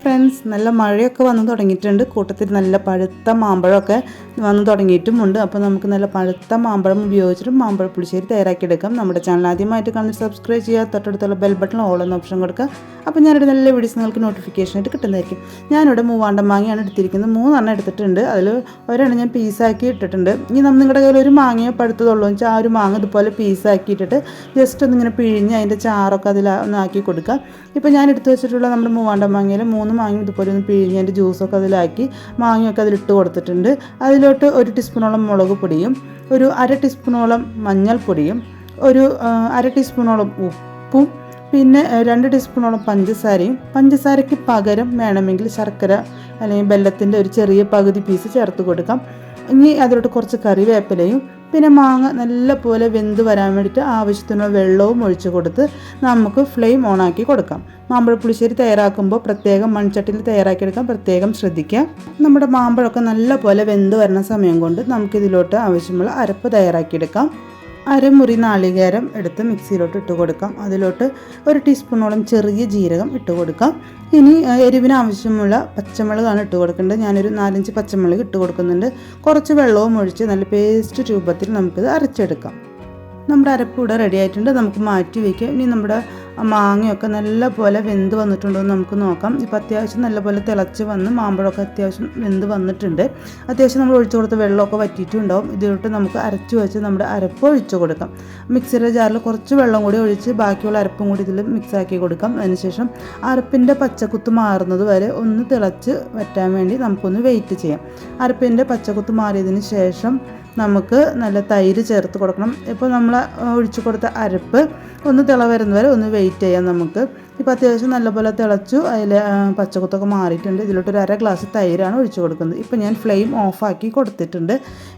Friends, നല്ല മഴയൊക്കെ വന്നു തുടങ്ങിയിട്ടുണ്ട്. കൂട്ടത്തിൽ നല്ല പഴുത്ത മാമ്പഴമൊക്കെ വന്നു തുടങ്ങിയിട്ടുമുണ്ട്. അപ്പോൾ നമുക്ക് നല്ല പഴുത്ത മാമ്പഴം ഉപയോഗിച്ചിട്ട് മാമ്പഴ പുളിശ്ശേരി തയ്യാറാക്കിയെടുക്കാം. നമ്മുടെ ചാനൽ ആദ്യമായിട്ട് കാണുന്നത് സബ്സ്ക്രൈബ് ചെയ്യുക, തൊട്ടടുത്തുള്ള ബെൽ ബട്ടൺ ഓൾ എന്ന ഓപ്ഷൻ കൊടുക്കുക. അപ്പോൾ ഞാനിവിടെ നല്ല വീഡിയോസ് നിങ്ങൾക്ക് നോട്ടിഫിക്കേഷനായിട്ട് കിട്ടുന്നതായിരിക്കും. ഞാനിവിടെ മൂവാണ്ടൻ മാങ്ങയാണ് എടുത്തിരിക്കുന്നത്. 3 എണ്ണം എടുത്തിട്ടുണ്ട്. അതിൽ ഒരെണ്ണം ഞാൻ പീസാക്കി ഇട്ടിട്ടുണ്ട്. ഇനി നിങ്ങളുടെ കയ്യിൽ ഒരു മാങ്ങയോ പഴുത്തതുള്ളൂ എന്ന് വെച്ചാൽ ആ ഒരു മാങ്ങ ഇതുപോലെ പീസാക്കി ഇട്ടിട്ട് ജസ്റ്റ് ഒന്നിങ്ങനെ പിഴിഞ്ഞ് അതിൻ്റെ ചാറൊക്കെ അതിലാക്കി കൊടുക്കുക. ഇപ്പോൾ ഞാൻ എടുത്തു വെച്ചിട്ടുള്ള നമ്മുടെ മൂവാണ്ടൻ മാങ്ങയിൽ 3 മാങ്ങ ഇതുപോലെ ഒന്ന് പിഴിഞ്ഞ് അതിൻ്റെ ജ്യൂസൊക്കെ അതിലാക്കി മാങ്ങയൊക്കെ അതിലിട്ട് കൊടുത്തിട്ടുണ്ട്. അതിലോട്ട് 1 ടീസ്പൂണോളം മുളക് പൊടിയും ഒരു 1/2 ടീസ്പൂണോളം മഞ്ഞൾപ്പൊടിയും ഒരു 1/2 ടീസ്പൂണോളം ഉപ്പും പിന്നെ 2 ടീസ്പൂണോളം പഞ്ചസാരയ്ക്ക് പകരം വേണമെങ്കിൽ ശർക്കര അല്ലെങ്കിൽ വെല്ലത്തിൻ്റെ ഒരു ചെറിയ പകുതി പീസ് ചേർത്ത് കൊടുക്കാം. ഇനി അതിലോട്ട് കുറച്ച് കറിവേപ്പിലയും പിന്നെ മാങ്ങ നല്ല പോലെ വെന്ത് വരാൻ വേണ്ടിയിട്ട് ആവശ്യത്തിനുള്ള വെള്ളവും ഒഴിച്ച് കൊടുത്ത് നമുക്ക് ഫ്ലെയിം ഓണാക്കി കൊടുക്കാം. മാമ്പഴ പുളിശ്ശേരി തയ്യാറാക്കുമ്പോൾ പ്രത്യേകം മൺചട്ടിയിൽ തയ്യാറാക്കിയെടുക്കാൻ പ്രത്യേകം ശ്രദ്ധിക്കുക. നമ്മുടെ മാമ്പഴമൊക്കെ നല്ല പോലെ വെന്ത് വരുന്ന സമയം കൊണ്ട് നമുക്കിതിലോട്ട് ആവശ്യമുള്ള അരപ്പ് തയ്യാറാക്കിയെടുക്കാം. അരമുറി നാളികേരം എടുത്ത് മിക്സിയിലോട്ട് ഇട്ട് കൊടുക്കാം. അതിലോട്ട് 1 ടീസ്പൂണോളം ചെറിയ ജീരകം ഇട്ട് കൊടുക്കാം. ഇനി എരിവിന് ആവശ്യമുള്ള പച്ചമുളകാണ് ഇട്ട് കൊടുക്കേണ്ടത്. ഞാനൊരു 4-5 പച്ചമുളക് ഇട്ട് കൊടുക്കുന്നുണ്ട്. കുറച്ച് വെള്ളവും ഒഴിച്ച് നല്ല പേസ്റ്റ് രൂപത്തിൽ നമുക്കിത് അരച്ചെടുക്കാം. നമ്മുടെ അരപ്പ് ഇവിടെ റെഡി ആയിട്ടുണ്ട്. നമുക്ക് മാറ്റി വയ്ക്കാം. ഇനി നമ്മുടെ മാങ്ങയൊക്കെ നല്ല പോലെ വെന്ത് വന്നിട്ടുണ്ടോ എന്ന് നമുക്ക് നോക്കാം. ഇപ്പോൾ അത്യാവശ്യം നല്ലപോലെ തിളച്ച് വന്ന് മാമ്പഴമൊക്കെ അത്യാവശ്യം വെന്ത് വന്നിട്ടുണ്ട്. അത്യാവശ്യം നമ്മൾ ഒഴിച്ചു കൊടുത്ത വെള്ളമൊക്കെ വറ്റിയിട്ടുണ്ടാവും. ഇതിലോട്ട് നമുക്ക് അരച്ച് വെച്ച് നമ്മുടെ അരപ്പ് ഒഴിച്ചു കൊടുക്കാം. മിക്സിയുടെ ജാറിൽ കുറച്ച് വെള്ളം കൂടി ഒഴിച്ച് ബാക്കിയുള്ള അരപ്പും കൂടി ഇതിൽ മിക്സാക്കി കൊടുക്കാം. അതിനുശേഷം അരപ്പിൻ്റെ പച്ചക്കുത്ത് മാറുന്നത് വരെ ഒന്ന് തിളച്ച് വറ്റാൻ വേണ്ടി നമുക്കൊന്ന് വെയിറ്റ് ചെയ്യാം. അരപ്പിൻ്റെ പച്ചക്കുത്ത് മാറിയതിന് ശേഷം നമുക്ക് നല്ല തൈര് ചേർത്ത് കൊടുക്കണം. ഇപ്പോൾ നമ്മൾ ഒഴിച്ചു കൊടുത്ത അരപ്പ് ഒന്ന് തിള വരുന്നവരെ ഒന്ന് വെയിറ്റ് ചെയ്യാം നമുക്ക്. ഇപ്പോൾ അത്യാവശ്യം നല്ലപോലെ തിളച്ചു, അതിൽ പച്ചക്കുത്തൊക്കെ മാറിയിട്ടുണ്ട്. ഇതിലോട്ടൊരു 1/2 ഗ്ലാസ് തൈരാണ് ഒഴിച്ചു കൊടുക്കുന്നത്. ഇപ്പോൾ ഞാൻ ഫ്ലെയിം ഓഫാക്കി കൊടുത്തിട്ടുണ്ട്.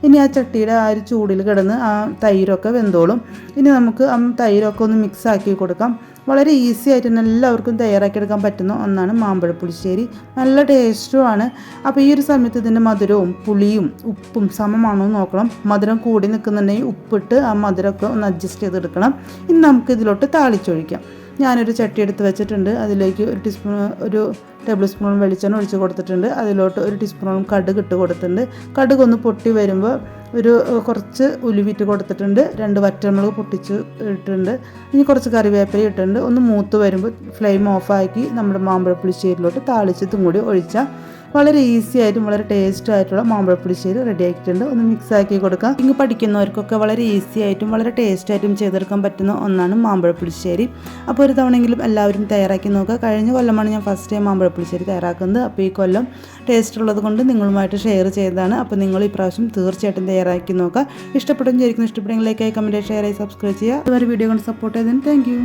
ഇനി ആ ചട്ടിയുടെ ആ ഒരു ചൂടിൽ കിടന്ന് ആ തൈരൊക്കെ വെന്തോളും. ഇനി നമുക്ക് ആ തൈരൊക്കെ ഒന്ന് മിക്സ് ആക്കി കൊടുക്കാം. വളരെ ഈസി ആയിട്ട് തന്നെ എല്ലാവർക്കും തയ്യാറാക്കിയെടുക്കാൻ പറ്റുന്ന ഒന്നാണ് മാമ്പഴ പുളിശ്ശേരി. നല്ല ടേസ്റ്റുമാണ്. അപ്പോൾ ഈ ഒരു സമയത്ത് ഇതിൻ്റെ മധുരവും പുളിയും ഉപ്പും സമമാണോ എന്ന് നോക്കണം. മധുരം കൂടി നിൽക്കുന്നുണ്ടെങ്കിൽ ഉപ്പിട്ട് ആ മധുരമൊക്കെ ഒന്ന് അഡ്ജസ്റ്റ് ചെയ്തെടുക്കണം. ഇനി നമുക്ക് ഇതിലോട്ട് താളിച്ചൊഴിക്കാം. ഞാനൊരു ചട്ടി എടുത്ത് വെച്ചിട്ടുണ്ട്. അതിലേക്ക് 1 ടേബിൾ സ്പൂൺ വെളിച്ചെണ്ണ ഒഴിച്ച് കൊടുത്തിട്ടുണ്ട്. അതിലോട്ട് 1 ടീസ്പൂണോളം കടുക് ഇട്ട് കൊടുത്തിട്ടുണ്ട്. കടുക് ഒന്ന് പൊട്ടി വരുമ്പോൾ കുറച്ച് ഉലുവിട്ട് കൊടുത്തിട്ടുണ്ട്. 2 വറ്റൽമുളക് പൊട്ടിച്ച് ഇട്ടിട്ടുണ്ട്. ഇനി കുറച്ച് കറിവേപ്പില ഇട്ടിട്ടുണ്ട്. ഒന്ന് മൂത്ത് വരുമ്പോൾ ഫ്ലെയിം ഓഫാക്കി നമ്മുടെ മാമ്പഴ പുളിശ്ശേരിയിലോട്ട് താളിച്ചതും കൂടി ഒഴിച്ചാൽ വളരെ ഈസി ആയിട്ടും വളരെ ടേസ്റ്റും ആയിട്ടുള്ള മാമ്പഴ പുളിശ്ശേരി റെഡി ആക്കിയിട്ടുണ്ട്. ഒന്ന് മിക്സ് ആക്കി കൊടുക്കാം. ഇങ്ങ് പഠിക്കുന്നവർക്കൊക്കെ വളരെ ഈസി ആയിട്ടും വളരെ ടേസ്റ്റ് ആയിട്ടും ചെയ്തെടുക്കാൻ പറ്റുന്ന ഒന്നാണ് മാമ്പഴ പുളിശ്ശേരി. അപ്പോൾ ഒരു തവണയെങ്കിലും എല്ലാവരും തയ്യാറാക്കി നോക്കുക. കഴിഞ്ഞ കൊല്ലമാണ് ഞാൻ ഫസ്റ്റ് ടൈം മാമ്പഴ പുളിശ്ശേരി തയ്യാറാക്കുന്നത്. അപ്പോൾ ഈ കൊല്ലം ടേസ്റ്റ് ഉള്ളത് കൊണ്ട് നിങ്ങളുമായിട്ട് ഷെയർ ചെയ്തതാണ്. അപ്പോൾ നിങ്ങൾ ഈ പ്രാവശ്യം തീർച്ചയായിട്ടും തയ്യാറാക്കി നോക്കുക. ഇഷ്ടപ്പെടുമെന്ന് വിചാരിക്കുന്നു. ഇഷ്ടപ്പെടുമെങ്കിൽ ലൈക്കായി കമൻറ്റ് ഷെയറായി സബ്സ്ക്രൈബ് ചെയ്യുക. അതുവരെ വീഡിയോ കൊണ്ട് സപ്പോർട്ട് ചെയ്തതിന് താങ്ക് യു.